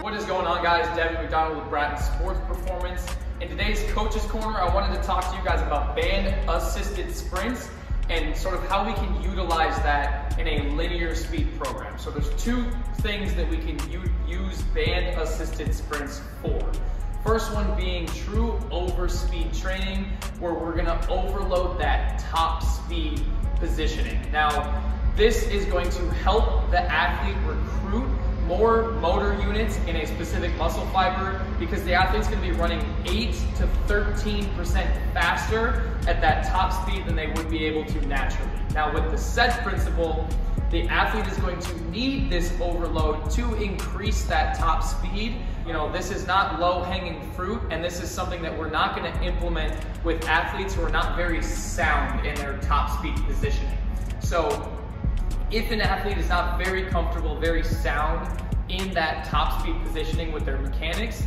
What is going on, guys? Devin McDonald with Bratton Sports Performance. In today's Coach's Corner, I wanted to talk to you guys about band-assisted sprints and sort of how we can utilize that in a linear speed program. So there's two things that we can use band-assisted sprints for. First one being true overspeed training, where we're gonna overload that top speed positioning. Now, this is going to help the athlete recruit more motor units in a specific muscle fiber because the athlete's gonna be running 8 to 13% faster at that top speed than they would be able to naturally. Now with the set principle, the athlete is going to need this overload to increase that top speed. You know, this is not low-hanging fruit, and this is something that we're not gonna implement with athletes who are not very sound in their top speed positioning. So if an athlete is not very comfortable, very sound in that top speed positioning with their mechanics,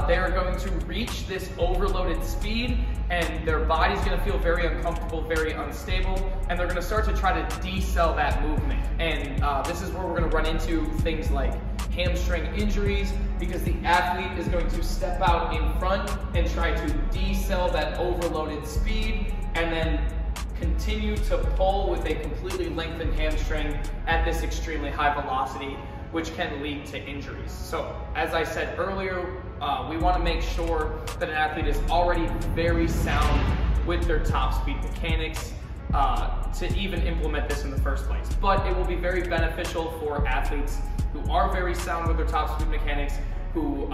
they're going to reach this overloaded speed and their body's gonna feel very uncomfortable, very unstable, and they're gonna start to try to decel that movement. And this is where we're gonna run into things like hamstring injuries because the athlete is going to step out in front and try to decel that overloaded speed and then continue to pull with a completely lengthened hamstring at this extremely high velocity, which can lead to injuries. So as I said earlier, we wanna make sure that an athlete is already very sound with their top speed mechanics to even implement this in the first place. But it will be very beneficial for athletes who are very sound with their top speed mechanics, who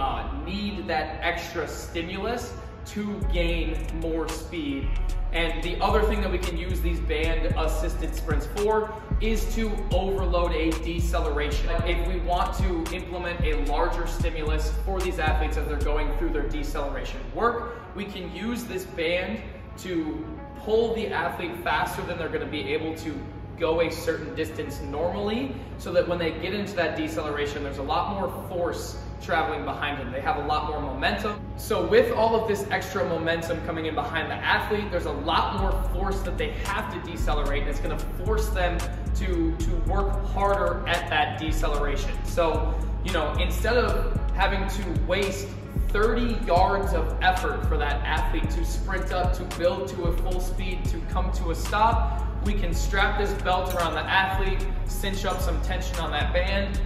need that extra stimulus to gain more speed. And the other thing that we can use these band-assisted sprints for is to overload a deceleration. If we want to implement a larger stimulus for these athletes as they're going through their deceleration work, we can use this band to pull the athlete faster than they're gonna be able to go a certain distance normally, so that when they get into that deceleration, there's a lot more force traveling behind them. They have a lot more momentum. So with all of this extra momentum coming in behind the athlete, there's a lot more force that they have to decelerate, and it's gonna force them to work harder at that deceleration. So, you know, instead of having to waste 30 yards of effort for that athlete to sprint up, to build to a full speed, to come to a stop, we can strap this belt around the athlete, cinch up some tension on that band,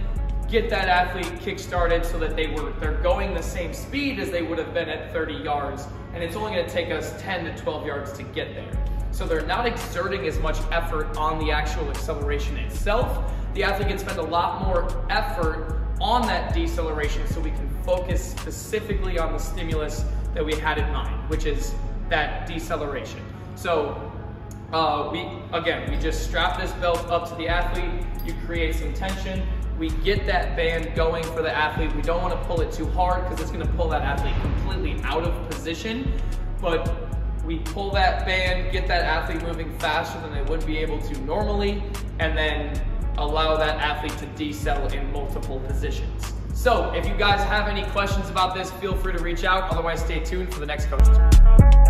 get that athlete kick-started so that they're going the same speed as they would have been at 30 yards, and it's only gonna take us 10 to 12 yards to get there. So they're not exerting as much effort on the actual acceleration itself. The athlete can spend a lot more effort on that deceleration so we can focus specifically on the stimulus that we had in mind, which is that deceleration. So we just strap this belt up to the athlete, you create some tension, we get that band going for the athlete. We don't want to pull it too hard because it's going to pull that athlete completely out of position, but we pull that band, get that athlete moving faster than they would be able to normally, and then allow that athlete to decel in multiple positions. So if you guys have any questions about this, feel free to reach out. Otherwise, stay tuned for the next Coach's Corner.